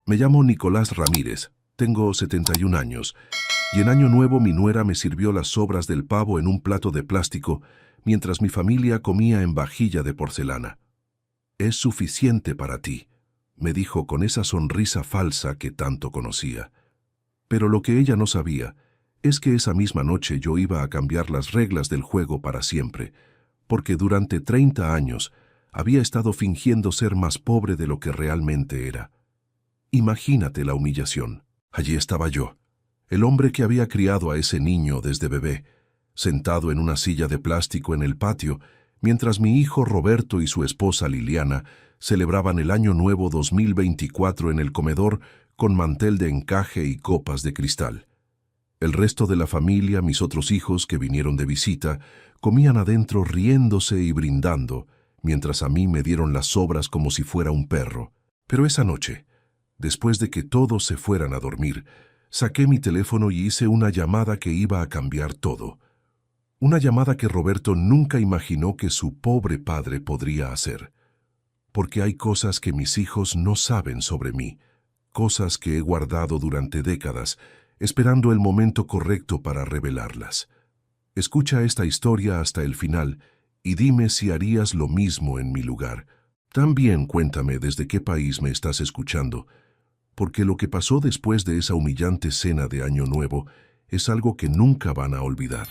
Me llamo Nicolás Ramírez, tengo 71 años, y en Año Nuevo mi nuera me sirvió las sobras del pavo en un plato de plástico, mientras mi familia comía en vajilla de porcelana. «Es suficiente para ti», me dijo con esa sonrisa falsa que tanto conocía. Pero lo que ella no sabía es que esa misma noche yo iba a cambiar las reglas del juego para siempre, porque durante 30 años había estado fingiendo ser más pobre de lo que realmente era. Imagínate la humillación. Allí estaba yo, el hombre que había criado a ese niño desde bebé, sentado en una silla de plástico en el patio, mientras mi hijo Roberto y su esposa Liliana celebraban el Año Nuevo 2024 en el comedor con mantel de encaje y copas de cristal. El resto de la familia, mis otros hijos que vinieron de visita, comían adentro riéndose y brindando, mientras a mí me dieron las sobras como si fuera un perro. Pero esa noche, después de que todos se fueran a dormir, saqué mi teléfono y hice una llamada que iba a cambiar todo. Una llamada que Roberto nunca imaginó que su pobre padre podría hacer. Porque hay cosas que mis hijos no saben sobre mí, cosas que he guardado durante décadas, esperando el momento correcto para revelarlas. Escucha esta historia hasta el final y dime si harías lo mismo en mi lugar. También cuéntame desde qué país me estás escuchando, porque lo que pasó después de esa humillante cena de Año Nuevo es algo que nunca van a olvidar.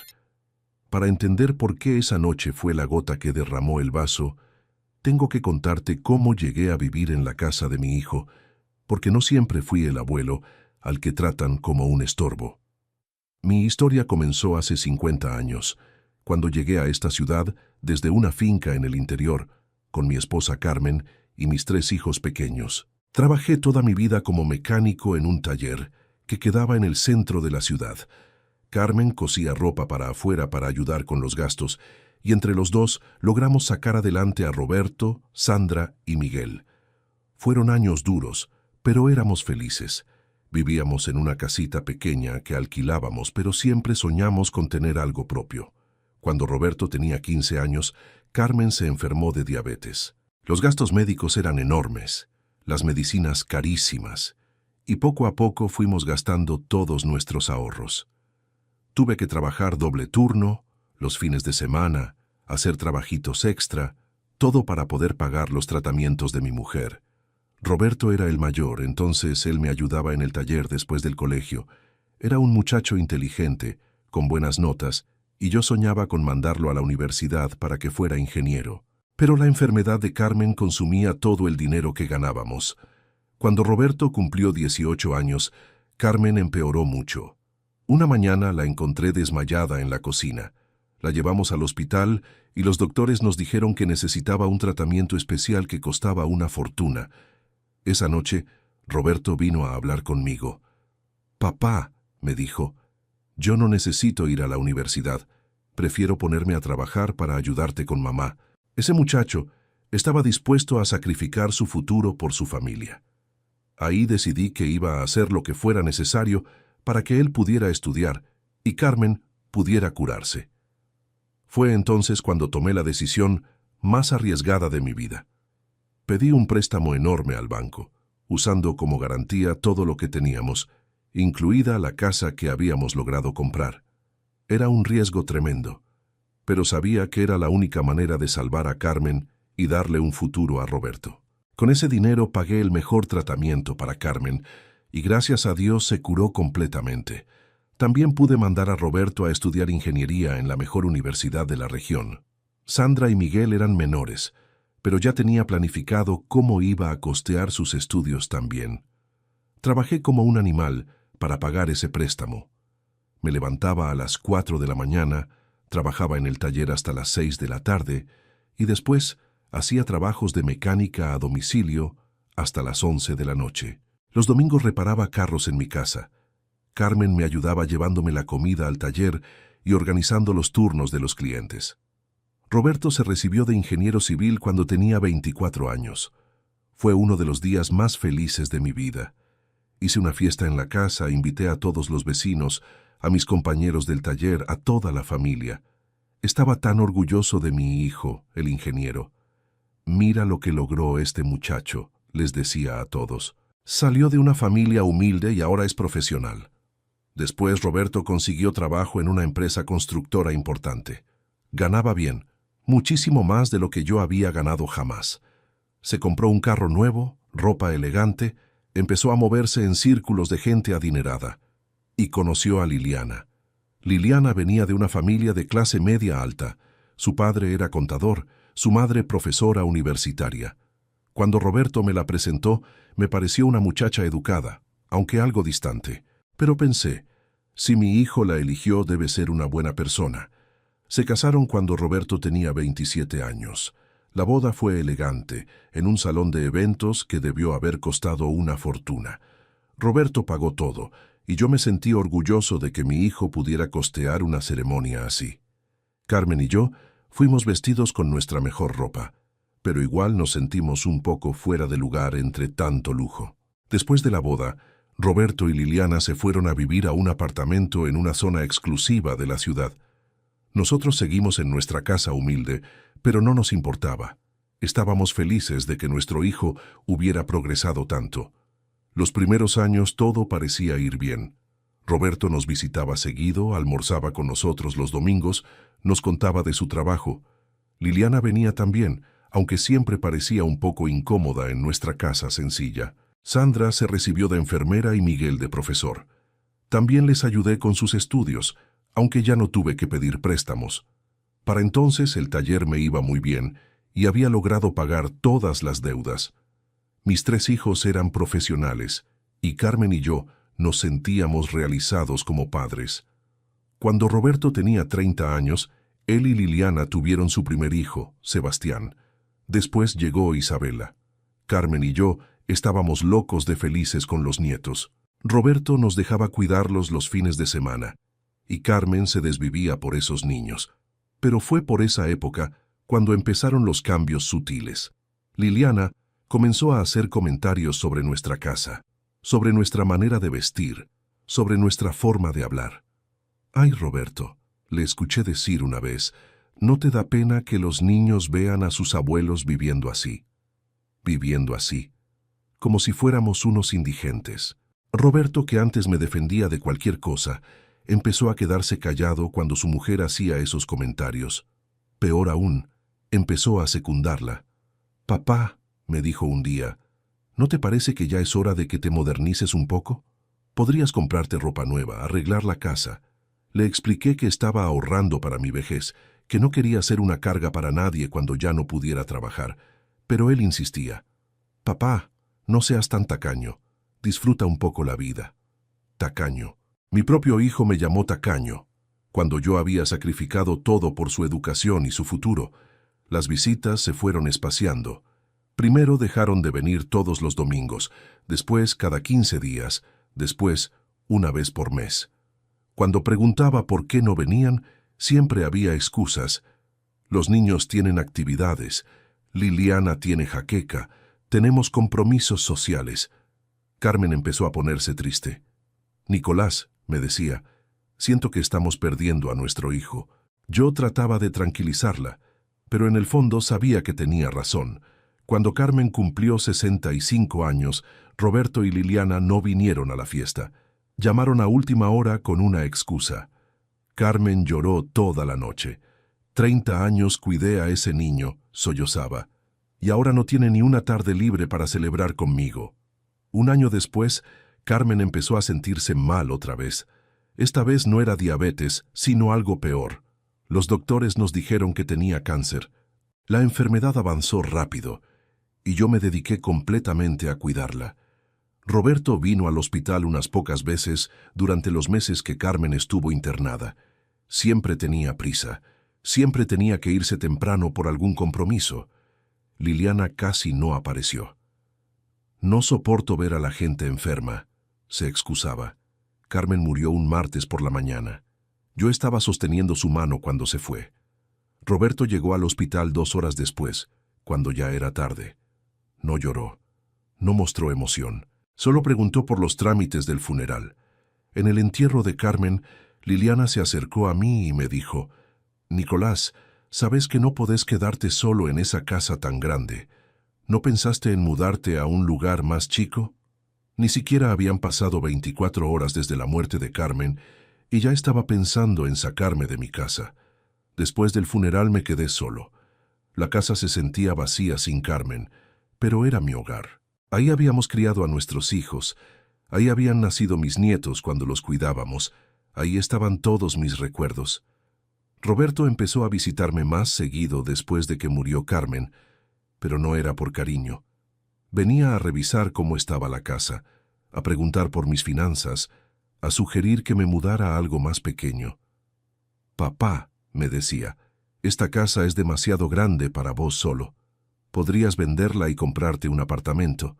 Para entender por qué esa noche fue la gota que derramó el vaso, tengo que contarte cómo llegué a vivir en la casa de mi hijo, porque no siempre fui el abuelo al que tratan como un estorbo. Mi historia comenzó hace 50 años, cuando llegué a esta ciudad desde una finca en el interior, con mi esposa Carmen y mis 3 hijos pequeños. Trabajé toda mi vida como mecánico en un taller que quedaba en el centro de la ciudad. Carmen cosía ropa para afuera para ayudar con los gastos, y entre los dos logramos sacar adelante a Roberto, Sandra y Miguel. Fueron años duros, pero éramos felices. Vivíamos en una casita pequeña que alquilábamos, pero siempre soñamos con tener algo propio. Cuando Roberto tenía 15 años, Carmen se enfermó de diabetes. Los gastos médicos eran enormes, las medicinas carísimas, y poco a poco fuimos gastando todos nuestros ahorros. Tuve que trabajar doble turno, los fines de semana, hacer trabajitos extra, todo para poder pagar los tratamientos de mi mujer. Roberto era el mayor, entonces él me ayudaba en el taller después del colegio. Era un muchacho inteligente, con buenas notas, y yo soñaba con mandarlo a la universidad para que fuera ingeniero. Pero la enfermedad de Carmen consumía todo el dinero que ganábamos. Cuando Roberto cumplió 18 años, Carmen empeoró mucho. Una mañana la encontré desmayada en la cocina. La llevamos al hospital y los doctores nos dijeron que necesitaba un tratamiento especial que costaba una fortuna. Esa noche, Roberto vino a hablar conmigo. «Papá», me dijo, «yo no necesito ir a la universidad. Prefiero ponerme a trabajar para ayudarte con mamá». Ese muchacho estaba dispuesto a sacrificar su futuro por su familia. Ahí decidí que iba a hacer lo que fuera necesario para que él pudiera estudiar y Carmen pudiera curarse. Fue entonces cuando tomé la decisión más arriesgada de mi vida. Pedí un préstamo enorme al banco, usando como garantía todo lo que teníamos, incluida la casa que habíamos logrado comprar. Era un riesgo tremendo, pero sabía que era la única manera de salvar a Carmen y darle un futuro a Roberto. Con ese dinero pagué el mejor tratamiento para Carmen, y gracias a Dios se curó completamente. También pude mandar a Roberto a estudiar ingeniería en la mejor universidad de la región. Sandra y Miguel eran menores, pero ya tenía planificado cómo iba a costear sus estudios también. Trabajé como un animal para pagar ese préstamo. Me levantaba a las 4 de la mañana, trabajaba en el taller hasta las 6 de la tarde y después hacía trabajos de mecánica a domicilio hasta las 11 de la noche. Los domingos reparaba carros en mi casa. Carmen me ayudaba llevándome la comida al taller y organizando los turnos de los clientes. Roberto se recibió de ingeniero civil cuando tenía 24 años. Fue uno de los días más felices de mi vida. Hice una fiesta en la casa, invité a todos los vecinos, a mis compañeros del taller, a toda la familia. Estaba tan orgulloso de mi hijo, el ingeniero. «Mira lo que logró este muchacho», les decía a todos. Salió de una familia humilde y ahora es profesional. Después Roberto consiguió trabajo en una empresa constructora importante. Ganaba bien, muchísimo más de lo que yo había ganado jamás. Se compró un carro nuevo, ropa elegante, empezó a moverse en círculos de gente adinerada. Y conoció a Liliana. Liliana venía de una familia de clase media alta. Su padre era contador, su madre profesora universitaria. Cuando Roberto me la presentó, me pareció una muchacha educada, aunque algo distante. Pero pensé, si mi hijo la eligió, debe ser una buena persona. Se casaron cuando Roberto tenía 27 años. La boda fue elegante, en un salón de eventos que debió haber costado una fortuna. Roberto pagó todo, y yo me sentí orgulloso de que mi hijo pudiera costear una ceremonia así. Carmen y yo fuimos vestidos con nuestra mejor ropa, pero igual nos sentimos un poco fuera de lugar entre tanto lujo. Después de la boda, Roberto y Liliana se fueron a vivir a un apartamento en una zona exclusiva de la ciudad. Nosotros seguimos en nuestra casa humilde, pero no nos importaba. Estábamos felices de que nuestro hijo hubiera progresado tanto. Los primeros años todo parecía ir bien. Roberto nos visitaba seguido, almorzaba con nosotros los domingos, nos contaba de su trabajo. Liliana venía también, aunque siempre parecía un poco incómoda en nuestra casa sencilla. Sandra se recibió de enfermera y Miguel de profesor. También les ayudé con sus estudios, aunque ya no tuve que pedir préstamos. Para entonces el taller me iba muy bien y había logrado pagar todas las deudas. Mis 3 hijos eran profesionales y Carmen y yo nos sentíamos realizados como padres. Cuando Roberto tenía 30 años, él y Liliana tuvieron su primer hijo, Sebastián. Después llegó Isabela. Carmen y yo estábamos locos de felices con los nietos. Roberto nos dejaba cuidarlos los fines de semana, y Carmen se desvivía por esos niños. Pero fue por esa época cuando empezaron los cambios sutiles. Liliana comenzó a hacer comentarios sobre nuestra casa, sobre nuestra manera de vestir, sobre nuestra forma de hablar. «Ay, Roberto», le escuché decir una vez, «¿no te da pena que los niños vean a sus abuelos viviendo así? Viviendo así, como si fuéramos unos indigentes». Roberto, que antes me defendía de cualquier cosa, empezó a quedarse callado cuando su mujer hacía esos comentarios. Peor aún, empezó a secundarla. «Papá», me dijo un día, «¿no te parece que ya es hora de que te modernices un poco? Podrías comprarte ropa nueva, arreglar la casa». Le expliqué que estaba ahorrando para mi vejez, que no quería ser una carga para nadie cuando ya no pudiera trabajar, pero él insistía. «Papá, no seas tan tacaño, disfruta un poco la vida». Tacaño. Mi propio hijo me llamó tacaño, cuando yo había sacrificado todo por su educación y su futuro. Las visitas se fueron espaciando. Primero dejaron de venir todos los domingos, después cada 15 días, después una vez por mes. Cuando preguntaba por qué no venían, siempre había excusas. Los niños tienen actividades, Liliana tiene jaqueca, tenemos compromisos sociales. Carmen empezó a ponerse triste. «Nicolás», me decía, «siento que estamos perdiendo a nuestro hijo». Yo trataba de tranquilizarla, pero en el fondo sabía que tenía razón. Cuando Carmen cumplió 65 años, Roberto y Liliana no vinieron a la fiesta. Llamaron a última hora con una excusa. Carmen lloró toda la noche. 30 años cuidé a ese niño, sollozaba, y ahora no tiene ni una tarde libre para celebrar conmigo. Un año después, Carmen empezó a sentirse mal otra vez. Esta vez no era diabetes, sino algo peor. Los doctores nos dijeron que tenía cáncer. La enfermedad avanzó rápido, y yo me dediqué completamente a cuidarla. Roberto vino al hospital unas pocas veces durante los meses que Carmen estuvo internada. Siempre tenía prisa, siempre tenía que irse temprano por algún compromiso. Liliana casi no apareció. «No soporto ver a la gente enferma», se excusaba. Carmen murió un martes por la mañana. Yo estaba sosteniendo su mano cuando se fue. Roberto llegó al hospital 2 horas después, cuando ya era tarde. No lloró, no mostró emoción. Solo preguntó por los trámites del funeral. En el entierro de Carmen, Liliana se acercó a mí y me dijo, «Nicolás, sabes que no podés quedarte solo en esa casa tan grande. ¿No pensaste en mudarte a un lugar más chico?» Ni siquiera habían pasado 24 horas desde la muerte de Carmen y ya estaba pensando en sacarme de mi casa. Después del funeral me quedé solo. La casa se sentía vacía sin Carmen, pero era mi hogar. Ahí habíamos criado a nuestros hijos, ahí habían nacido mis nietos cuando los cuidábamos, ahí estaban todos mis recuerdos. Roberto empezó a visitarme más seguido después de que murió Carmen, pero no era por cariño. Venía a revisar cómo estaba la casa, a preguntar por mis finanzas, a sugerir que me mudara a algo más pequeño. «Papá», me decía, «esta casa es demasiado grande para vos solo. Podrías venderla y comprarte un apartamento.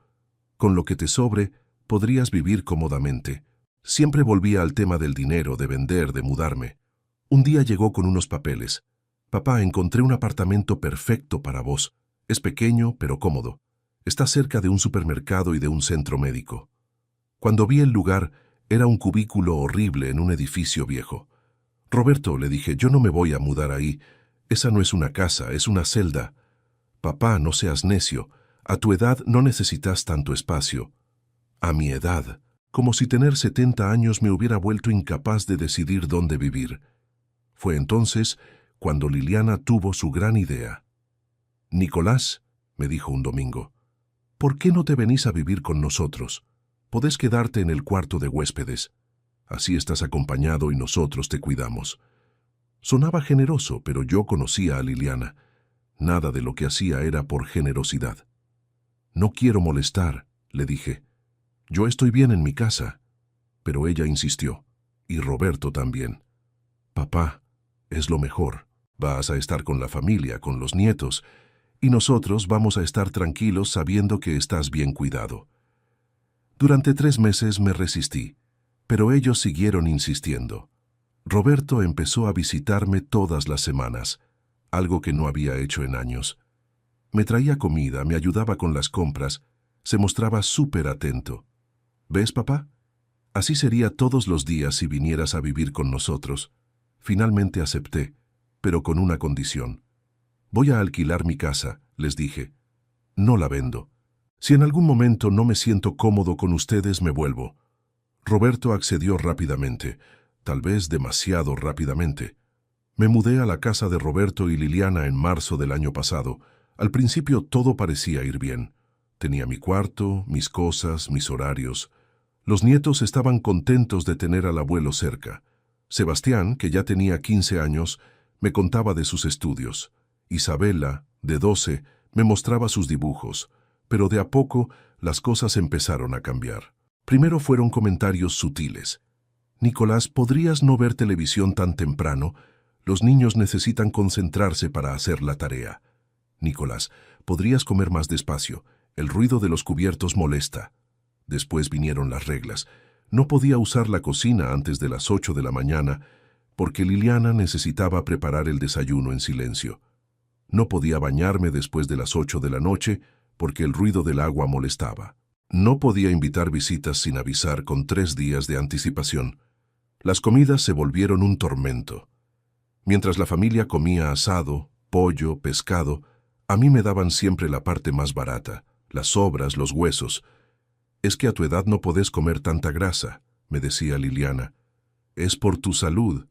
Con lo que te sobre, podrías vivir cómodamente». Siempre volvía al tema del dinero, de vender, de mudarme. Un día llegó con unos papeles. «Papá, encontré un apartamento perfecto para vos. Es pequeño, pero cómodo. Está cerca de un supermercado y de un centro médico». Cuando vi el lugar, era un cubículo horrible en un edificio viejo. «Roberto», le dije, «yo no me voy a mudar ahí. Esa no es una casa, es una celda». «Papá, no seas necio. A tu edad no necesitas tanto espacio». A mi edad, como si tener 70 años me hubiera vuelto incapaz de decidir dónde vivir. Fue entonces cuando Liliana tuvo su gran idea. «Nicolás», me dijo un domingo, «¿por qué no te venís a vivir con nosotros? Podés quedarte en el cuarto de huéspedes. Así estás acompañado y nosotros te cuidamos». Sonaba generoso, pero yo conocía a Liliana. Nada de lo que hacía era por generosidad. «No quiero molestar», le dije. «Yo estoy bien en mi casa». Pero ella insistió, y Roberto también. «Papá, es lo mejor. Vas a estar con la familia, con los nietos, y nosotros vamos a estar tranquilos sabiendo que estás bien cuidado». Durante 3 meses me resistí, pero ellos siguieron insistiendo. Roberto empezó a visitarme todas las semanas, algo que no había hecho en años. Me traía comida, me ayudaba con las compras, se mostraba súper atento. «¿Ves, papá? Así sería todos los días si vinieras a vivir con nosotros». Finalmente acepté, pero con una condición. «Voy a alquilar mi casa», les dije. «No la vendo. Si en algún momento no me siento cómodo con ustedes, me vuelvo». Roberto accedió rápidamente, tal vez demasiado rápidamente. Me mudé a la casa de Roberto y Liliana en marzo del año pasado. Al principio todo parecía ir bien. Tenía mi cuarto, mis cosas, mis horarios. Los nietos estaban contentos de tener al abuelo cerca. Sebastián, que ya tenía 15 años, me contaba de sus estudios. Isabela, de 12, me mostraba sus dibujos. Pero de a poco las cosas empezaron a cambiar. Primero fueron comentarios sutiles. «Nicolás, ¿podrías no ver televisión tan temprano? Los niños necesitan concentrarse para hacer la tarea». «Nicolás, ¿podrías comer más despacio? El ruido de los cubiertos molesta». Después vinieron las reglas. No podía usar la cocina antes de las 8 de la mañana porque Liliana necesitaba preparar el desayuno en silencio. No podía bañarme después de las 8 de la noche porque el ruido del agua molestaba. No podía invitar visitas sin avisar con 3 días de anticipación. Las comidas se volvieron un tormento. Mientras la familia comía asado, pollo, pescado, a mí me daban siempre la parte más barata, las sobras, los huesos. «Es que a tu edad no podés comer tanta grasa», me decía Liliana. «Es por tu salud».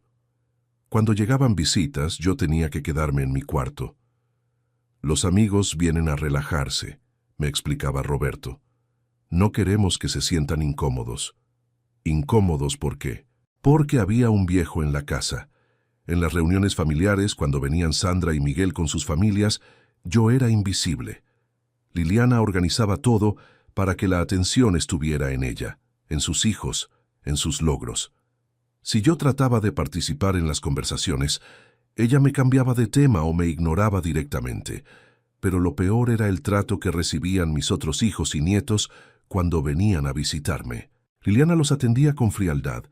Cuando llegaban visitas, yo tenía que quedarme en mi cuarto. «Los amigos vienen a relajarse», me explicaba Roberto. «No queremos que se sientan incómodos». «¿Incómodos por qué?» «Porque había un viejo en la casa. En las reuniones familiares, cuando venían Sandra y Miguel con sus familias, yo era invisible. Liliana organizaba todo para que la atención estuviera en ella, en sus hijos, en sus logros. Si yo trataba de participar en las conversaciones, ella me cambiaba de tema o me ignoraba directamente. Pero lo peor era el trato que recibían mis otros hijos y nietos cuando venían a visitarme. Liliana los atendía con frialdad.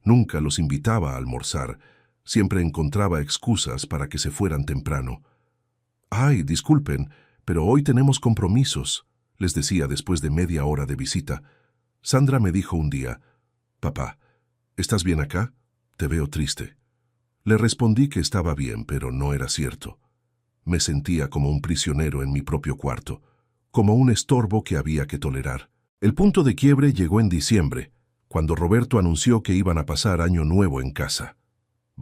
Nunca los invitaba a almorzar. Siempre encontraba excusas para que se fueran temprano. «Ay, disculpen, pero hoy tenemos compromisos», les decía después de media hora de visita. Sandra me dijo un día: «Papá, ¿estás bien acá? Te veo triste». Le respondí que estaba bien, pero no era cierto. Me sentía como un prisionero en mi propio cuarto, como un estorbo que había que tolerar. El punto de quiebre llegó en diciembre, cuando Roberto anunció que iban a pasar Año Nuevo en casa.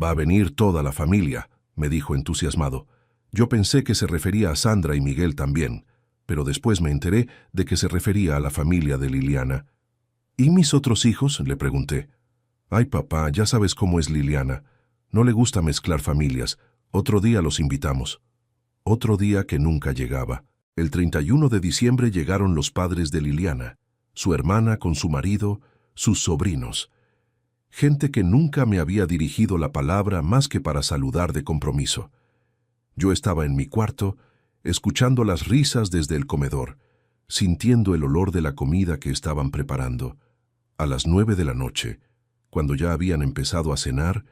«Va a venir toda la familia», me dijo entusiasmado. Yo pensé que se refería a Sandra y Miguel también, pero después me enteré de que se refería a la familia de Liliana. «¿Y mis otros hijos?», le pregunté. «Ay, papá, ya sabes cómo es Liliana. No le gusta mezclar familias. Otro día los invitamos». Otro día que nunca llegaba. El 31 de diciembre llegaron los padres de Liliana, su hermana con su marido, sus sobrinos. Gente que nunca me había dirigido la palabra más que para saludar de compromiso. Yo estaba en mi cuarto, escuchando las risas desde el comedor, sintiendo el olor de la comida que estaban preparando. A las 9 de la noche, cuando ya habían empezado a cenar,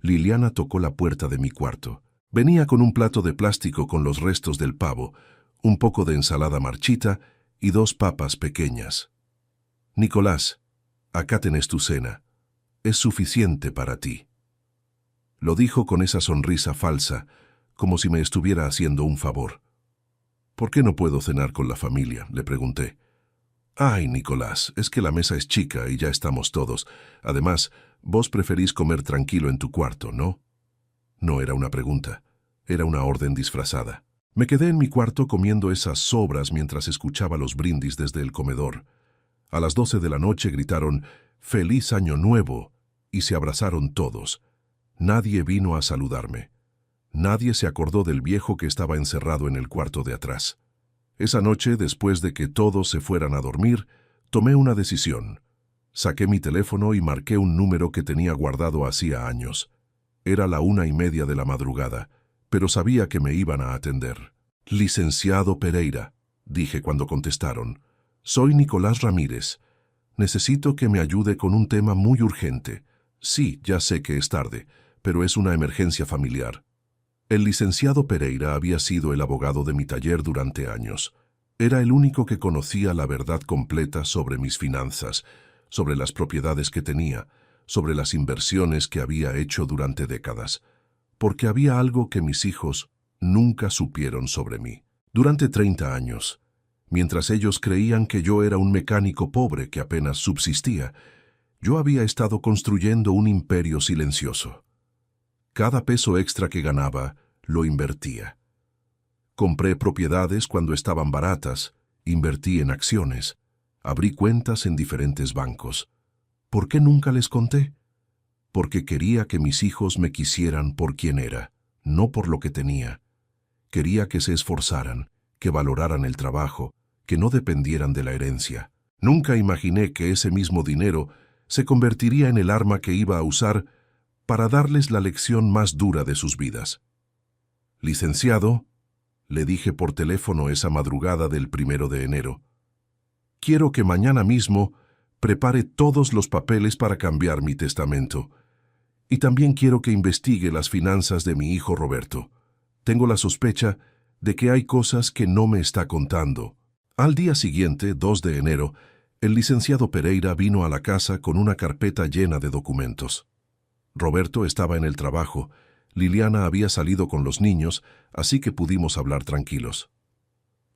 Liliana tocó la puerta de mi cuarto. Venía con un plato de plástico con los restos del pavo, un poco de ensalada marchita y 2 papas pequeñas. «Nicolás, acá tenés tu cena. Es suficiente para ti». Lo dijo con esa sonrisa falsa, como si me estuviera haciendo un favor. «¿Por qué no puedo cenar con la familia?», le pregunté. «Ay, Nicolás, es que la mesa es chica y ya estamos todos. Además, vos preferís comer tranquilo en tu cuarto, ¿no?». No era una pregunta, era una orden disfrazada. Me quedé en mi cuarto comiendo esas sobras mientras escuchaba los brindis desde el comedor. A las 12 de la noche gritaron «¡Feliz Año Nuevo!» y se abrazaron todos. Nadie vino a saludarme. Nadie se acordó del viejo que estaba encerrado en el cuarto de atrás. Esa noche, después de que todos se fueran a dormir, tomé una decisión. Saqué mi teléfono y marqué un número que tenía guardado hacía años. Era la 1:30 de la madrugada, pero sabía que me iban a atender. «Licenciado Pereira», dije cuando contestaron. «Soy Nicolás Ramírez. Necesito que me ayude con un tema muy urgente. Sí, ya sé que es tarde, pero es una emergencia familiar». El licenciado Pereira había sido el abogado de mi taller durante años. Era el único que conocía la verdad completa sobre mis finanzas, sobre las propiedades que tenía, sobre las inversiones que había hecho durante décadas, porque había algo que mis hijos nunca supieron sobre mí. Durante 30 años, mientras ellos creían que yo era un mecánico pobre que apenas subsistía, yo había estado construyendo un imperio silencioso. Cada peso extra que ganaba, lo invertía. Compré propiedades cuando estaban baratas, invertí en acciones, abrí cuentas en diferentes bancos. ¿Por qué nunca les conté? Porque quería que mis hijos me quisieran por quien era, no por lo que tenía. Quería que se esforzaran, que valoraran el trabajo, que no dependieran de la herencia. Nunca imaginé que ese mismo dinero se convertiría en el arma que iba a usar para darles la lección más dura de sus vidas. «Licenciado», le dije por teléfono esa madrugada del 1 de enero, «quiero que mañana mismo prepare todos los papeles para cambiar mi testamento. Y también quiero que investigue las finanzas de mi hijo Roberto. Tengo la sospecha de que hay cosas que no me está contando». Al día siguiente, 2 de enero, el licenciado Pereira vino a la casa con una carpeta llena de documentos. Roberto estaba en el trabajo, Liliana había salido con los niños, así que pudimos hablar tranquilos.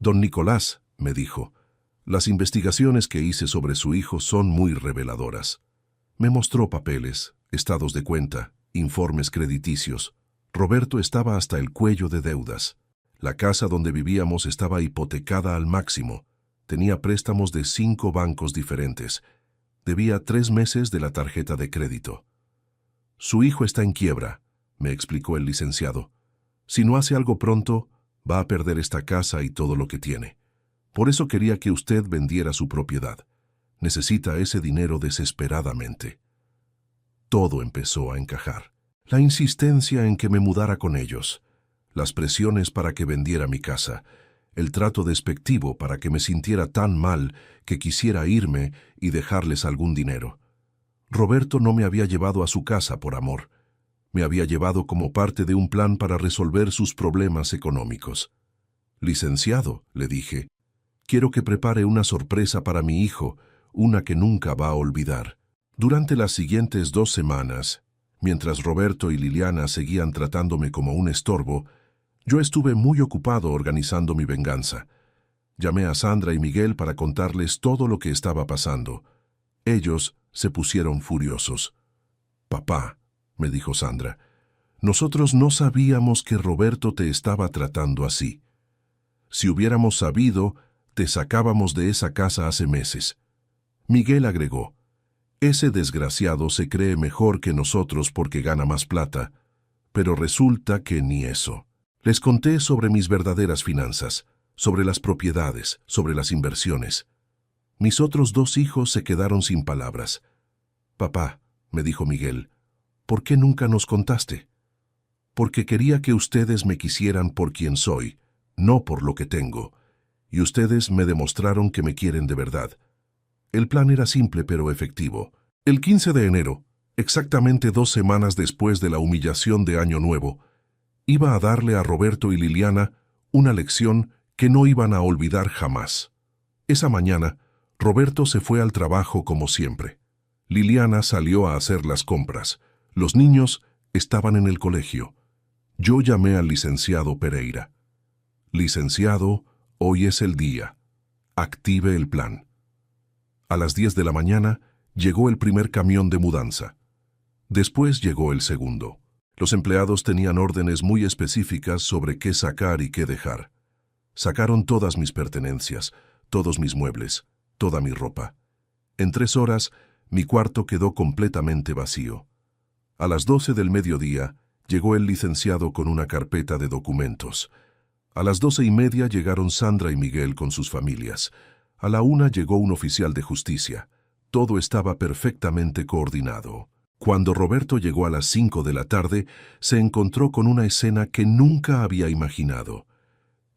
«Don Nicolás», me dijo, «las investigaciones que hice sobre su hijo son muy reveladoras». Me mostró papeles, estados de cuenta, informes crediticios. Roberto estaba hasta el cuello de deudas. La casa donde vivíamos estaba hipotecada al máximo. Tenía préstamos de 5 bancos diferentes. Debía 3 meses de la tarjeta de crédito. «Su hijo está en quiebra», me explicó el licenciado. «Si no hace algo pronto, va a perder esta casa y todo lo que tiene. Por eso quería que usted vendiera su propiedad. Necesita ese dinero desesperadamente». Todo empezó a encajar. La insistencia en que me mudara con ellos, las presiones para que vendiera mi casa, el trato despectivo para que me sintiera tan mal que quisiera irme y dejarles algún dinero. Roberto no me había llevado a su casa por amor. Me había llevado como parte de un plan para resolver sus problemas económicos. «Licenciado», le dije, «quiero que prepare una sorpresa para mi hijo, una que nunca va a olvidar». Durante las siguientes 2 semanas, mientras Roberto y Liliana seguían tratándome como un estorbo, yo estuve muy ocupado organizando mi venganza. Llamé a Sandra y Miguel para contarles todo lo que estaba pasando. Ellos se pusieron furiosos. «Papá», me dijo Sandra, «nosotros no sabíamos que Roberto te estaba tratando así. Si hubiéramos sabido, te sacábamos de esa casa hace meses». Miguel agregó, «Ese desgraciado se cree mejor que nosotros porque gana más plata, pero resulta que ni eso». Les conté sobre mis verdaderas finanzas, sobre las propiedades, sobre las inversiones. Mis otros 2 hijos se quedaron sin palabras. «Papá», me dijo Miguel, «¿por qué nunca nos contaste?» «Porque quería que ustedes me quisieran por quien soy, no por lo que tengo, y ustedes me demostraron que me quieren de verdad». El plan era simple pero efectivo. El 15 de enero, exactamente 2 semanas después de la humillación de Año Nuevo, iba a darle a Roberto y Liliana una lección que no iban a olvidar jamás. Esa mañana, Roberto se fue al trabajo como siempre. Liliana salió a hacer las compras. Los niños estaban en el colegio. Yo llamé al licenciado Pereira. «Licenciado, hoy es el día. Active el plan». A las 10 de la mañana llegó el primer camión de mudanza. Después llegó el segundo. Los empleados tenían órdenes muy específicas sobre qué sacar y qué dejar. Sacaron todas mis pertenencias, todos mis muebles, toda mi ropa. En 3 horas, mi cuarto quedó completamente vacío. A las 12 del mediodía, llegó el licenciado con una carpeta de documentos. A las 12:30 llegaron Sandra y Miguel con sus familias. A la 1 llegó un oficial de justicia. Todo estaba perfectamente coordinado. Cuando Roberto llegó a las 5 de la tarde, se encontró con una escena que nunca había imaginado.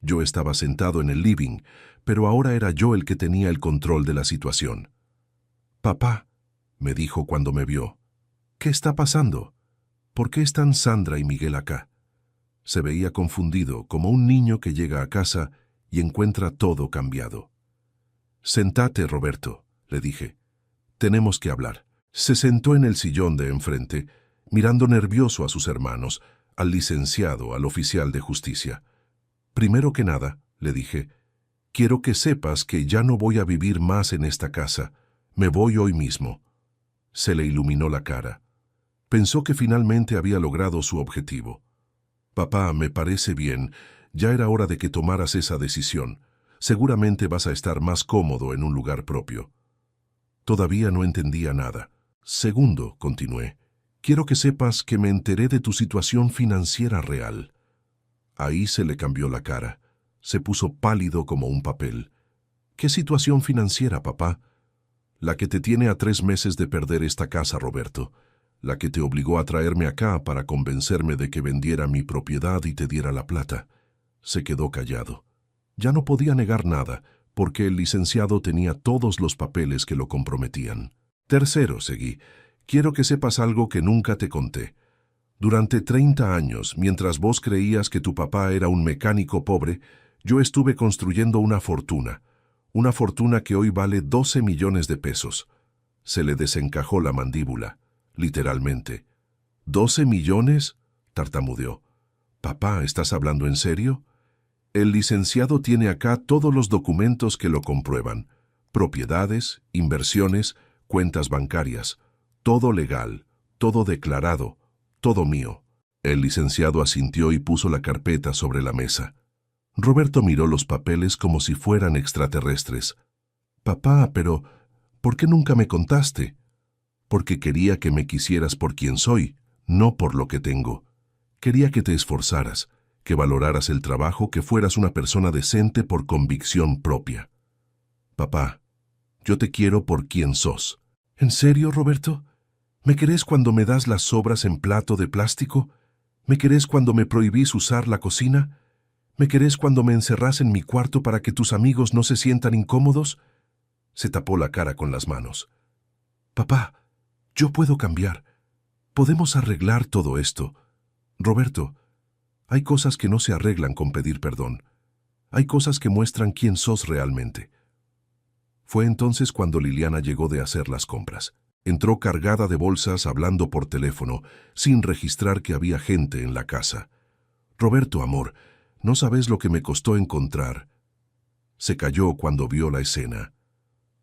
Yo estaba sentado en el living, pero ahora era yo el que tenía el control de la situación. «Papá», me dijo cuando me vio, «¿qué está pasando? ¿Por qué están Sandra y Miguel acá?» Se veía confundido, como un niño que llega a casa y encuentra todo cambiado. «Sentate, Roberto», le dije. «Tenemos que hablar». Se sentó en el sillón de enfrente, mirando nervioso a sus hermanos, al licenciado, al oficial de justicia. «Primero que nada», le dije, «quiero que sepas que ya no voy a vivir más en esta casa. Me voy hoy mismo». Se le iluminó la cara. Pensó que finalmente había logrado su objetivo. «Papá, me parece bien. Ya era hora de que tomaras esa decisión. Seguramente vas a estar más cómodo en un lugar propio». Todavía no entendía nada. «Segundo», continué, «quiero que sepas que me enteré de tu situación financiera real». Ahí se le cambió la cara. Se puso pálido como un papel. «¿Qué situación financiera, papá?» «La que te tiene a 3 meses de perder esta casa, Roberto. La que te obligó a traerme acá para convencerme de que vendiera mi propiedad y te diera la plata». Se quedó callado. Ya no podía negar nada, porque el licenciado tenía todos los papeles que lo comprometían. «Tercero», seguí, «quiero que sepas algo que nunca te conté. Durante 30 años, mientras vos creías que tu papá era un mecánico pobre, yo estuve construyendo una fortuna que hoy vale 12 millones de pesos». Se le desencajó la mandíbula, literalmente. «¿12 millones?» tartamudeó. «Papá, ¿estás hablando en serio?» «El licenciado tiene acá todos los documentos que lo comprueban. Propiedades, inversiones, cuentas bancarias, todo legal, todo declarado, todo mío». El licenciado asintió y puso la carpeta sobre la mesa. Roberto miró los papeles como si fueran extraterrestres. «Papá, pero ¿por qué nunca me contaste?» «Porque quería que me quisieras por quien soy, no por lo que tengo. Quería que te esforzaras, que valoraras el trabajo, que fueras una persona decente por convicción propia». «Papá, yo te quiero por quien sos». «¿En serio, Roberto? ¿Me querés cuando me das las sobras en plato de plástico? ¿Me querés cuando me prohibís usar la cocina? ¿Me querés cuando me encerrás en mi cuarto para que tus amigos no se sientan incómodos?» Se tapó la cara con las manos. «Papá, yo puedo cambiar. Podemos arreglar todo esto. Roberto, hay cosas que no se arreglan con pedir perdón. Hay cosas que muestran quién sos realmente». Fue entonces cuando Liliana llegó de hacer las compras. Entró cargada de bolsas hablando por teléfono, sin registrar que había gente en la casa. «Roberto, amor, no sabes lo que me costó encontrar». Se calló cuando vio la escena.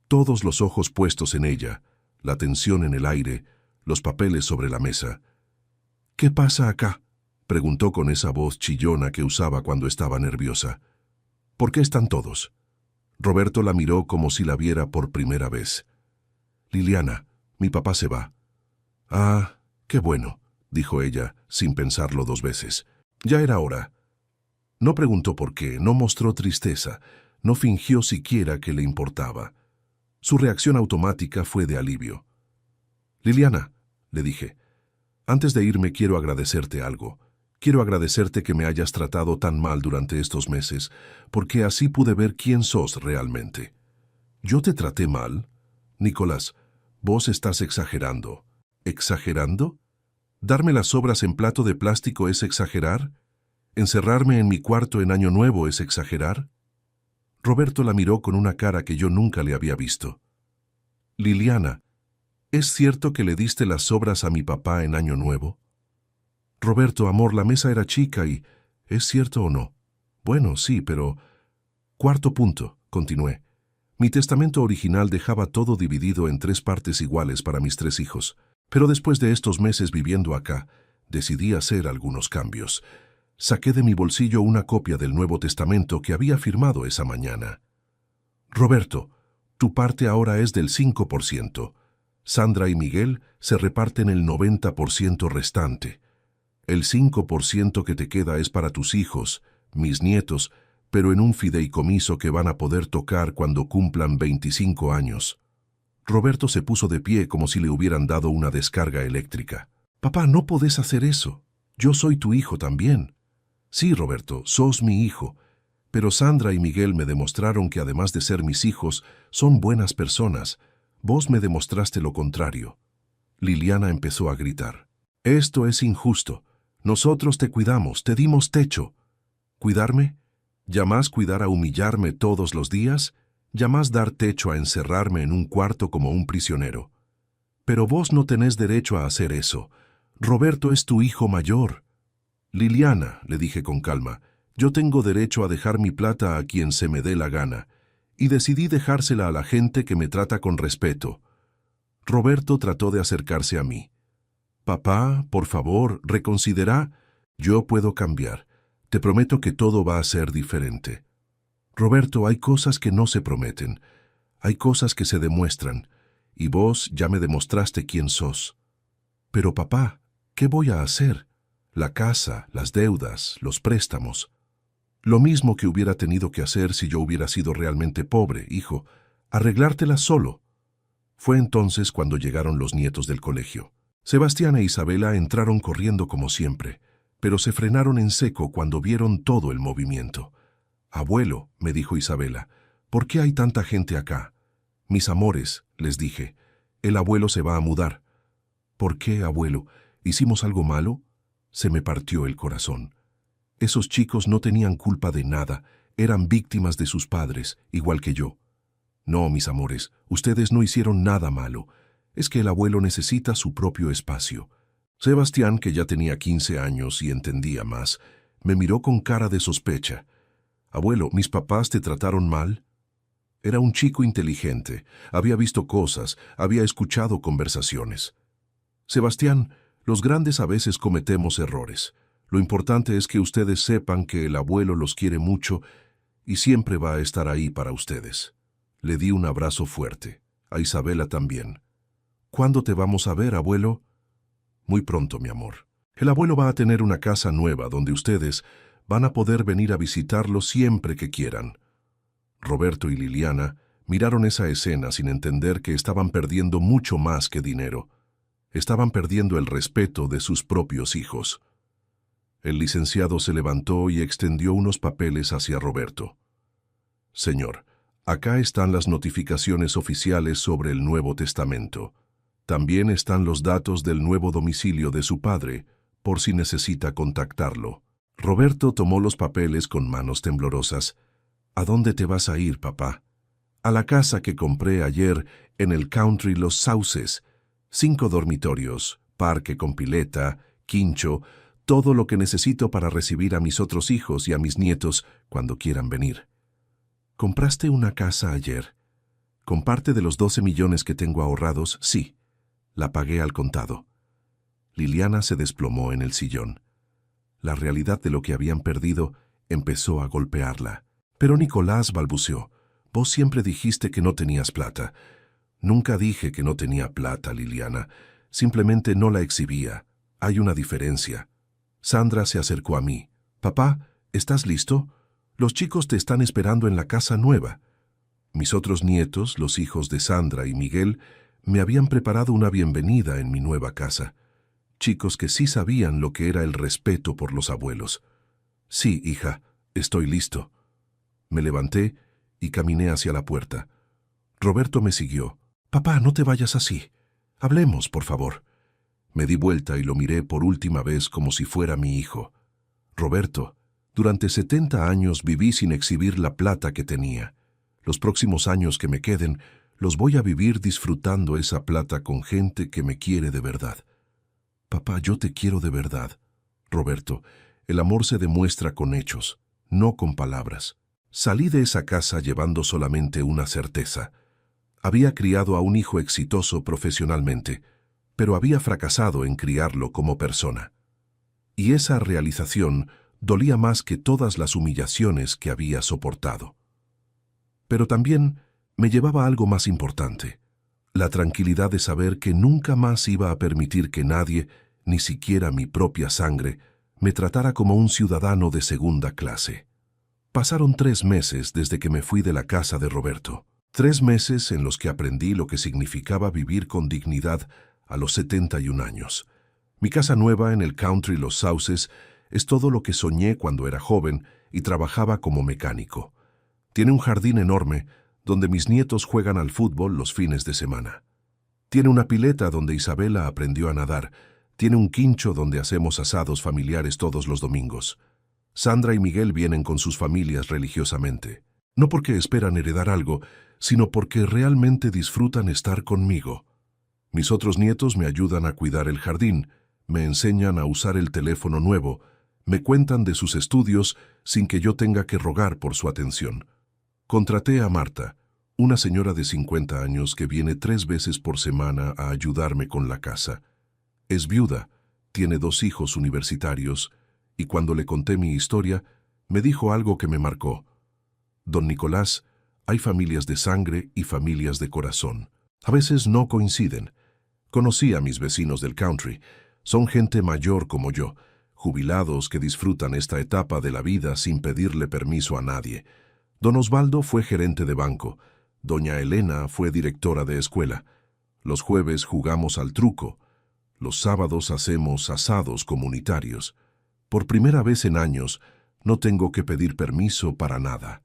Todos los ojos puestos en ella, la tensión en el aire, los papeles sobre la mesa. «¿Qué pasa acá?», preguntó con esa voz chillona que usaba cuando estaba nerviosa. «¿Por qué están todos?». Roberto la miró como si la viera por primera vez. «Liliana, mi papá se va». «Ah, qué bueno», dijo ella, sin pensarlo dos veces. Ya era hora. No preguntó por qué, no mostró tristeza, no fingió siquiera que le importaba. Su reacción automática fue de alivio. «Liliana», le dije, «antes de irme quiero agradecerte algo. Quiero agradecerte que me hayas tratado tan mal durante estos meses, porque así pude ver quién sos realmente». «¿Yo te traté mal?» «Nicolás, vos estás exagerando». «¿Exagerando? ¿Darme las sobras en plato de plástico es exagerar? ¿Encerrarme en mi cuarto en Año Nuevo es exagerar?». Roberto la miró con una cara que yo nunca le había visto. «Liliana, ¿es cierto que le diste las sobras a mi papá en Año Nuevo?». «Roberto, amor, la mesa era chica y... ¿es cierto o no?». «Bueno, sí, pero...». «Cuarto punto», continué. «Mi testamento original dejaba todo dividido en 3 partes iguales para mis 3 hijos. Pero después de estos meses viviendo acá, decidí hacer algunos cambios. Saqué de mi bolsillo una copia del Nuevo Testamento que había firmado esa mañana. «Roberto, tu parte ahora es del 5%. Sandra y Miguel se reparten el 90% restante. El 5% que te queda es para tus hijos, mis nietos, pero en un fideicomiso que van a poder tocar cuando cumplan 25 años». Roberto se puso de pie como si le hubieran dado una descarga eléctrica. «Papá, no podés hacer eso. Yo soy tu hijo también». «Sí, Roberto, sos mi hijo. Pero Sandra y Miguel me demostraron que además de ser mis hijos, son buenas personas. Vos me demostraste lo contrario». Liliana empezó a gritar. «Esto es injusto. Nosotros te cuidamos, te dimos techo». «¿Cuidarme? ¿Llamás cuidar a humillarme todos los días? ¿Llamás dar techo a encerrarme en un cuarto como un prisionero? Pero vos no tenés derecho a hacer eso. Roberto es tu hijo mayor». «Liliana», le dije con calma, «yo tengo derecho a dejar mi plata a quien se me dé la gana, y decidí dejársela a la gente que me trata con respeto». Roberto trató de acercarse a mí. «Papá, por favor, reconsidera. Yo puedo cambiar. Te prometo que todo va a ser diferente». «Roberto, hay cosas que no se prometen. Hay cosas que se demuestran, y vos ya me demostraste quién sos». «Pero papá, ¿qué voy a hacer? La casa, las deudas, los préstamos». «Lo mismo que hubiera tenido que hacer si yo hubiera sido realmente pobre, hijo. Arreglártelas solo». Fue entonces cuando llegaron los nietos del colegio. Sebastián e Isabela entraron corriendo como siempre, pero se frenaron en seco cuando vieron todo el movimiento. «Abuelo», me dijo Isabela, «¿por qué hay tanta gente acá?». «Mis amores», les dije, «el abuelo se va a mudar». «¿Por qué, abuelo? ¿Hicimos algo malo?». Se me partió el corazón. Esos chicos no tenían culpa de nada, eran víctimas de sus padres, igual que yo. «No, mis amores, ustedes no hicieron nada malo. Es que el abuelo necesita su propio espacio». Sebastián, que ya tenía 15 años y entendía más, me miró con cara de sospecha. «Abuelo, ¿mis papás te trataron mal?». Era un chico inteligente, había visto cosas, había escuchado conversaciones. «Sebastián, los grandes a veces cometemos errores. Lo importante es que ustedes sepan que el abuelo los quiere mucho y siempre va a estar ahí para ustedes». Le di un abrazo fuerte, a Isabela también. «¿Cuándo te vamos a ver, abuelo?». «Muy pronto, mi amor. El abuelo va a tener una casa nueva donde ustedes van a poder venir a visitarlo siempre que quieran». Roberto y Liliana miraron esa escena sin entender que estaban perdiendo mucho más que dinero. Estaban perdiendo el respeto de sus propios hijos. El licenciado se levantó y extendió unos papeles hacia Roberto. «Señor, acá están las notificaciones oficiales sobre el Nuevo Testamento. También están los datos del nuevo domicilio de su padre, por si necesita contactarlo». Roberto tomó los papeles con manos temblorosas. «¿A dónde te vas a ir, papá?». «A la casa que compré ayer en el Country Los Sauces. 5 dormitorios, parque con pileta, quincho, todo lo que necesito para recibir a mis otros hijos y a mis nietos cuando quieran venir». ¿Compraste una casa ayer? ¿Con parte de los 12 millones que tengo ahorrados? Sí. La pagué al contado. Liliana se desplomó en el sillón. La realidad de lo que habían perdido empezó a golpearla. Pero Nicolás balbuceó. Vos siempre dijiste que no tenías plata. Nunca dije que no tenía plata, Liliana. Simplemente no la exhibía. Hay una diferencia. Sandra se acercó a mí. Papá, ¿estás listo? Los chicos te están esperando en la casa nueva. Mis otros nietos, los hijos de Sandra y Miguel, me habían preparado una bienvenida en mi nueva casa. Chicos que sí sabían lo que era el respeto por los abuelos. Sí, hija, estoy listo. Me levanté y caminé hacia la puerta. Roberto me siguió. Papá, no te vayas así. Hablemos, por favor. Me di vuelta y lo miré por última vez como si fuera mi hijo. Roberto, durante 70 años viví sin exhibir la plata que tenía. Los próximos años que me queden, los voy a vivir disfrutando esa plata con gente que me quiere de verdad. Papá, yo te quiero de verdad. Roberto, el amor se demuestra con hechos, no con palabras. Salí de esa casa llevando solamente una certeza. Había criado a un hijo exitoso profesionalmente, pero había fracasado en criarlo como persona. Y esa realización dolía más que todas las humillaciones que había soportado. Pero también me llevaba algo más importante, la tranquilidad de saber que nunca más iba a permitir que nadie, ni siquiera mi propia sangre, me tratara como un ciudadano de segunda clase. Pasaron 3 meses desde que me fui de la casa de Roberto. 3 meses en los que aprendí lo que significaba vivir con dignidad a los 71 años. Mi casa nueva en el country Los Sauces es todo lo que soñé cuando era joven y trabajaba como mecánico. Tiene un jardín enorme donde mis nietos juegan al fútbol los fines de semana. Tiene una pileta donde Isabela aprendió a nadar. Tiene un quincho donde hacemos asados familiares todos los domingos. Sandra y Miguel vienen con sus familias religiosamente. No porque esperan heredar algo, sino porque realmente disfrutan estar conmigo. Mis otros nietos me ayudan a cuidar el jardín, me enseñan a usar el teléfono nuevo, me cuentan de sus estudios sin que yo tenga que rogar por su atención. Contraté a Marta, una señora de 50 años que viene 3 veces por semana a ayudarme con la casa. Es viuda, tiene 2 hijos universitarios, y cuando le conté mi historia, me dijo algo que me marcó. Don Nicolás, hay familias de sangre y familias de corazón. A veces no coinciden. Conocí a mis vecinos del country. Son gente mayor como yo, jubilados que disfrutan esta etapa de la vida sin pedirle permiso a nadie. Don Osvaldo fue gerente de banco. Doña Elena fue directora de escuela. Los jueves jugamos al truco. Los sábados hacemos asados comunitarios. Por primera vez en años, no tengo que pedir permiso para nada.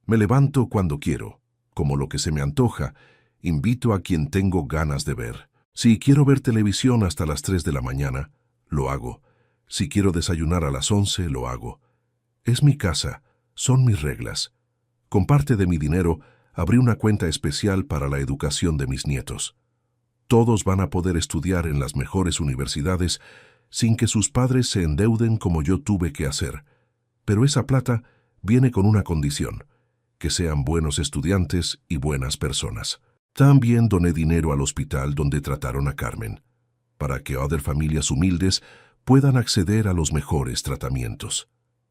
Me levanto cuando quiero, como lo que se me antoja, invito a quien tengo ganas de ver. Si quiero ver televisión hasta las 3 de la mañana, lo hago. Si quiero desayunar a las 11, lo hago. Es mi casa, son mis reglas. Con parte de mi dinero, abrí una cuenta especial para la educación de mis nietos. Todos van a poder estudiar en las mejores universidades sin que sus padres se endeuden como yo tuve que hacer. Pero esa plata viene con una condición: que sean buenos estudiantes y buenas personas. También doné dinero al hospital donde trataron a Carmen, para que otras familias humildes puedan acceder a los mejores tratamientos.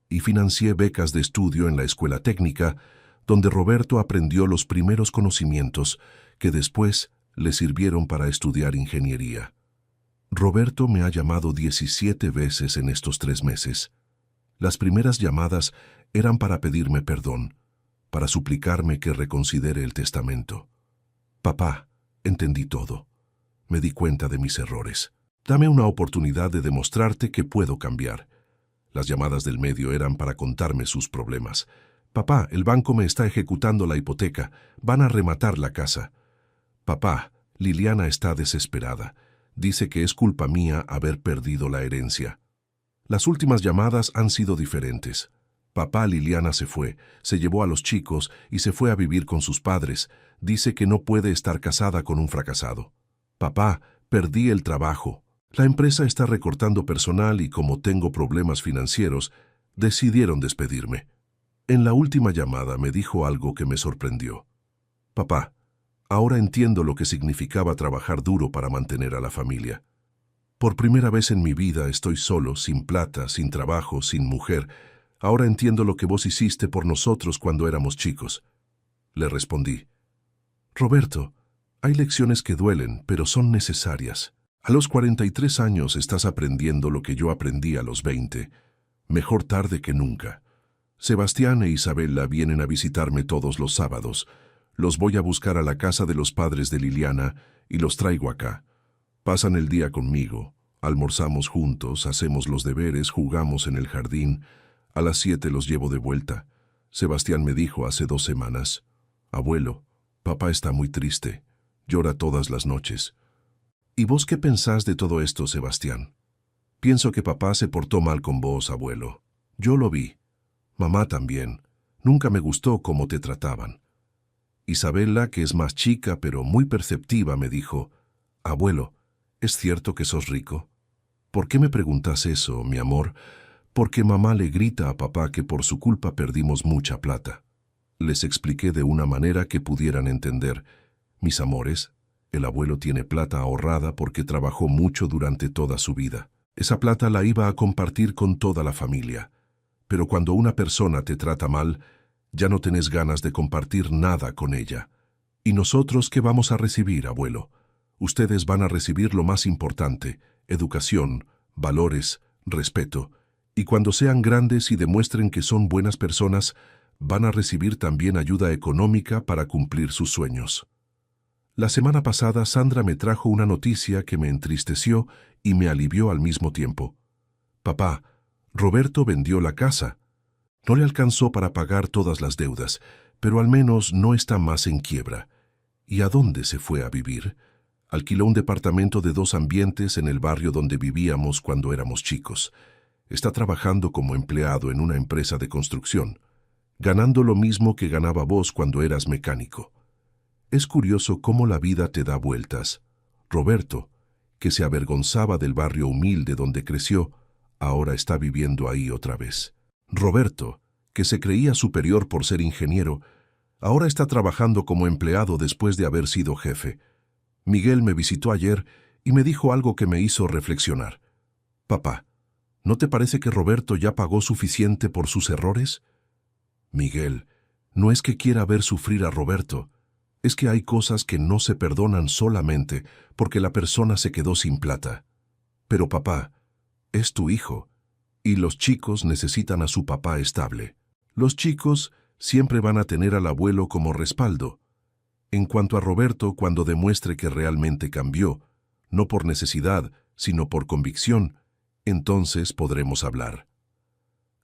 Y financié becas de estudio en la escuela técnica, donde Roberto aprendió los primeros conocimientos que después le sirvieron para estudiar ingeniería. Roberto me ha llamado 17 veces en estos 3 meses. Las primeras llamadas eran para pedirme perdón, para suplicarme que reconsidere el testamento. Papá, entendí todo. Me di cuenta de mis errores. Dame una oportunidad de demostrarte que puedo cambiar. Las llamadas del medio eran para contarme sus problemas. Papá, el banco me está ejecutando la hipoteca. Van a rematar la casa. Papá, Liliana está desesperada. Dice que es culpa mía haber perdido la herencia. Las últimas llamadas han sido diferentes. Papá, Liliana se fue, se llevó a los chicos y se fue a vivir con sus padres. Dice que no puede estar casada con un fracasado. Papá, perdí el trabajo. La empresa está recortando personal y como tengo problemas financieros, decidieron despedirme. En la última llamada me dijo algo que me sorprendió. Papá, ahora entiendo lo que significaba trabajar duro para mantener a la familia. Por primera vez en mi vida estoy solo, sin plata, sin trabajo, sin mujer. Ahora entiendo lo que vos hiciste por nosotros cuando éramos chicos. Le respondí. Roberto, hay lecciones que duelen, pero son necesarias. A los 43 años estás aprendiendo lo que yo aprendí a los 20. Mejor tarde que nunca. Sebastián e Isabela vienen a visitarme todos los sábados. Los voy a buscar a la casa de los padres de Liliana y los traigo acá. Pasan el día conmigo, almorzamos juntos, hacemos los deberes, jugamos en el jardín. A las 7 los llevo de vuelta. Sebastián me dijo hace 2 semanas, «Abuelo, papá está muy triste, llora todas las noches». ¿Y vos qué pensás de todo esto, Sebastián? Pienso que papá se portó mal con vos, abuelo. Yo lo vi. Mamá también. Nunca me gustó cómo te trataban. Isabela, que es más chica pero muy perceptiva, me dijo, «Abuelo, ¿es cierto que sos rico?» «¿Por qué me preguntas eso, mi amor?» «Porque mamá le grita a papá que por su culpa perdimos mucha plata». Les expliqué de una manera que pudieran entender. «Mis amores, el abuelo tiene plata ahorrada porque trabajó mucho durante toda su vida. Esa plata la iba a compartir con toda la familia. Pero cuando una persona te trata mal, ya no tenés ganas de compartir nada con ella. ¿Y nosotros qué vamos a recibir, abuelo? Ustedes van a recibir lo más importante, educación, valores, respeto. Y cuando sean grandes y demuestren que son buenas personas, van a recibir también ayuda económica para cumplir sus sueños». La semana pasada Sandra me trajo una noticia que me entristeció y me alivió al mismo tiempo. «Papá, Roberto vendió la casa. No le alcanzó para pagar todas las deudas, pero al menos no está más en quiebra. ¿Y a dónde se fue a vivir? Alquiló un departamento de 2 ambientes en el barrio donde vivíamos cuando éramos chicos. Está trabajando como empleado en una empresa de construcción, ganando lo mismo que ganaba vos cuando eras mecánico. Es curioso cómo la vida te da vueltas. Roberto, que se avergonzaba del barrio humilde donde creció, ahora está viviendo ahí otra vez. Roberto, que se creía superior por ser ingeniero, ahora está trabajando como empleado después de haber sido jefe. Miguel me visitó ayer y me dijo algo que me hizo reflexionar. Papá, ¿no te parece que Roberto ya pagó suficiente por sus errores? Miguel, no es que quiera ver sufrir a Roberto, es que hay cosas que no se perdonan solamente porque la persona se quedó sin plata. Pero papá, es tu hijo, y los chicos necesitan a su papá estable. Los chicos siempre van a tener al abuelo como respaldo. En cuanto a Roberto, cuando demuestre que realmente cambió, no por necesidad, sino por convicción, entonces podremos hablar.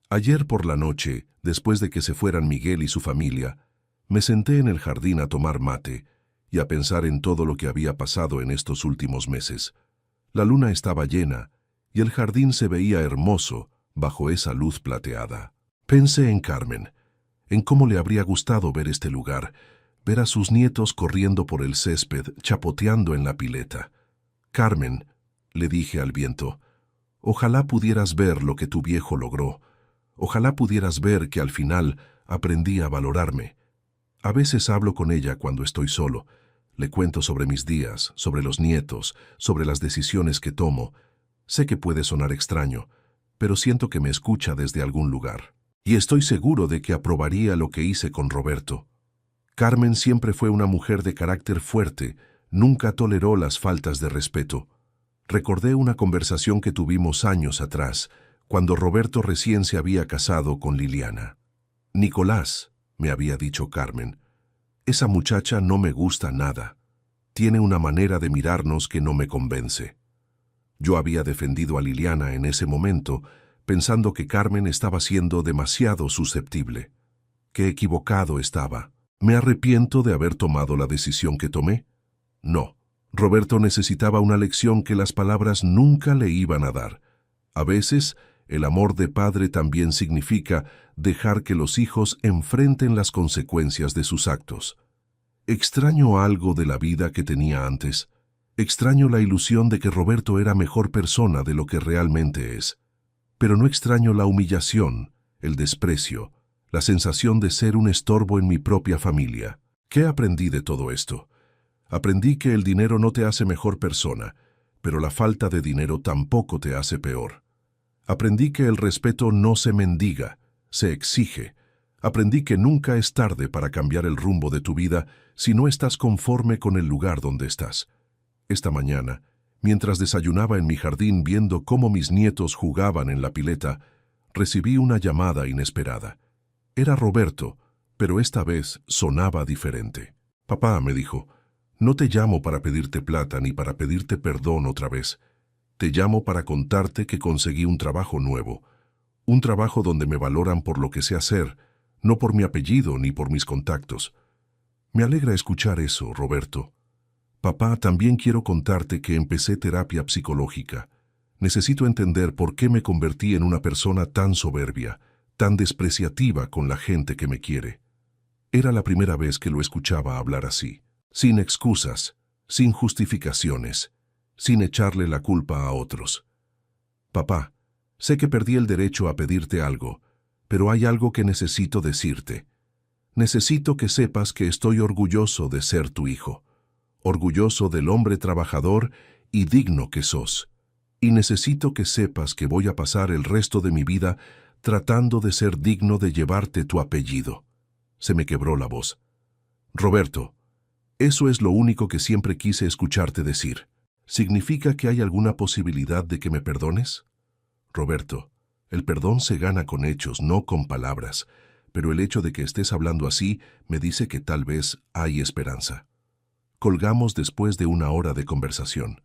Ayer por la noche, después de que se fueran Miguel y su familia, me senté en el jardín a tomar mate y a pensar en todo lo que había pasado en estos últimos meses. La luna estaba llena y el jardín se veía hermoso bajo esa luz plateada. Pensé en Carmen, en cómo le habría gustado ver este lugar, ver a sus nietos corriendo por el césped, chapoteando en la pileta. «Carmen», le dije al viento, «ojalá pudieras ver lo que tu viejo logró. Ojalá pudieras ver que al final aprendí a valorarme. A veces hablo con ella cuando estoy solo. Le cuento sobre mis días, sobre los nietos, sobre las decisiones que tomo. Sé que puede sonar extraño, pero siento que me escucha desde algún lugar. Y estoy seguro de que aprobaría lo que hice con Roberto. Carmen siempre fue una mujer de carácter fuerte, nunca toleró las faltas de respeto. Recordé una conversación que tuvimos años atrás, cuando Roberto recién se había casado con Liliana. «Nicolás», me había dicho Carmen, «esa muchacha no me gusta nada. Tiene una manera de mirarnos que no me convence». Yo había defendido a Liliana en ese momento, pensando que Carmen estaba siendo demasiado susceptible. Qué equivocado estaba. ¿Me arrepiento de haber tomado la decisión que tomé? No. Roberto necesitaba una lección que las palabras nunca le iban a dar. A veces, el amor de padre también significa dejar que los hijos enfrenten las consecuencias de sus actos. Extraño algo de la vida que tenía antes. Extraño la ilusión de que Roberto era mejor persona de lo que realmente es. Pero no extraño la humillación, el desprecio, la sensación de ser un estorbo en mi propia familia. ¿Qué aprendí de todo esto? Aprendí que el dinero no te hace mejor persona, pero la falta de dinero tampoco te hace peor. Aprendí que el respeto no se mendiga, se exige. Aprendí que nunca es tarde para cambiar el rumbo de tu vida si no estás conforme con el lugar donde estás. Esta mañana, mientras desayunaba en mi jardín viendo cómo mis nietos jugaban en la pileta, recibí una llamada inesperada. Era Roberto, pero esta vez sonaba diferente. «Papá», me dijo, «no te llamo para pedirte plata ni para pedirte perdón otra vez. Te llamo para contarte que conseguí un trabajo nuevo. Un trabajo donde me valoran por lo que sé hacer, no por mi apellido ni por mis contactos». Me alegra escuchar eso, Roberto. Papá, también quiero contarte que empecé terapia psicológica. Necesito entender por qué me convertí en una persona tan soberbia, tan despreciativa con la gente que me quiere. Era la primera vez que lo escuchaba hablar así, sin excusas, sin justificaciones, sin echarle la culpa a otros. Papá, sé que perdí el derecho a pedirte algo, pero hay algo que necesito decirte. Necesito que sepas que estoy orgulloso de ser tu hijo, orgulloso del hombre trabajador y digno que sos. Y necesito que sepas que voy a pasar el resto de mi vida tratando de ser digno de llevarte tu apellido. Se me quebró la voz. Roberto, eso es lo único que siempre quise escucharte decir. ¿Significa que hay alguna posibilidad de que me perdones? Roberto, el perdón se gana con hechos, no con palabras, pero el hecho de que estés hablando así me dice que tal vez hay esperanza. Colgamos después de una hora de conversación.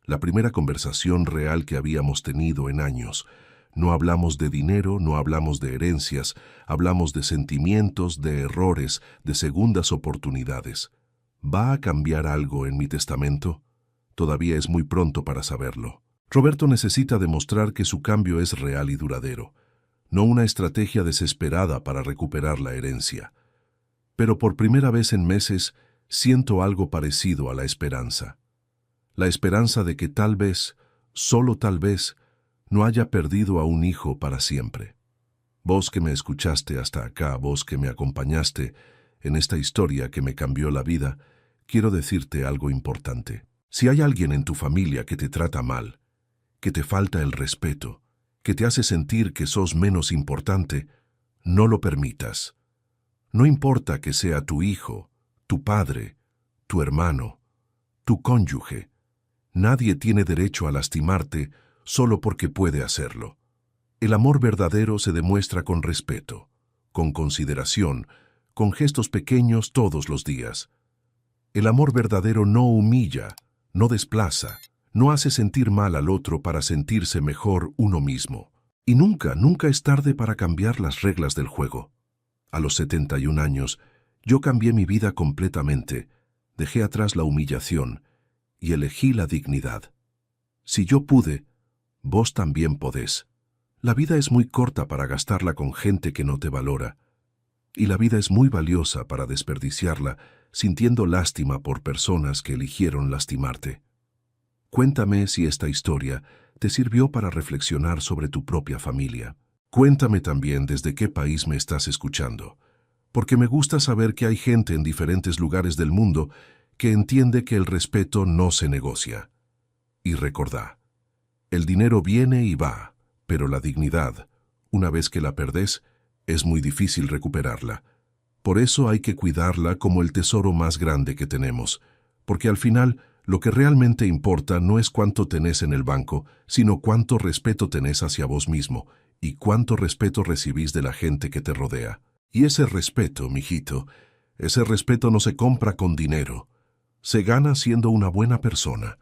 La primera conversación real que habíamos tenido en años. No hablamos de dinero, no hablamos de herencias, hablamos de sentimientos, de errores, de segundas oportunidades. ¿Va a cambiar algo en mi testamento? Todavía es muy pronto para saberlo. Roberto necesita demostrar que su cambio es real y duradero, no una estrategia desesperada para recuperar la herencia. Pero por primera vez en meses siento algo parecido a la esperanza. La esperanza de que tal vez, solo tal vez, no haya perdido a un hijo para siempre. Vos que me escuchaste hasta acá, vos que me acompañaste en esta historia que me cambió la vida, quiero decirte algo importante. Si hay alguien en tu familia que te trata mal, que te falta el respeto, que te hace sentir que sos menos importante, no lo permitas. No importa que sea tu hijo, tu padre, tu hermano, tu cónyuge. Nadie tiene derecho a lastimarte solo porque puede hacerlo. El amor verdadero se demuestra con respeto, con consideración, con gestos pequeños todos los días. El amor verdadero no humilla, no desplaza, no hace sentir mal al otro para sentirse mejor uno mismo. Y nunca, nunca es tarde para cambiar las reglas del juego. A los 71 años, yo cambié mi vida completamente, dejé atrás la humillación y elegí la dignidad. Si yo pude, vos también podés. La vida es muy corta para gastarla con gente que no te valora, y la vida es muy valiosa para desperdiciarla sintiendo lástima por personas que eligieron lastimarte. Cuéntame si esta historia te sirvió para reflexionar sobre tu propia familia. Cuéntame también desde qué país me estás escuchando, porque me gusta saber que hay gente en diferentes lugares del mundo que entiende que el respeto no se negocia. Y recordá, el dinero viene y va, pero la dignidad, una vez que la perdés, es muy difícil recuperarla. Por eso hay que cuidarla como el tesoro más grande que tenemos, porque al final lo que realmente importa no es cuánto tenés en el banco, sino cuánto respeto tenés hacia vos mismo y cuánto respeto recibís de la gente que te rodea. Y ese respeto, mijito, ese respeto no se compra con dinero. Se gana siendo una buena persona,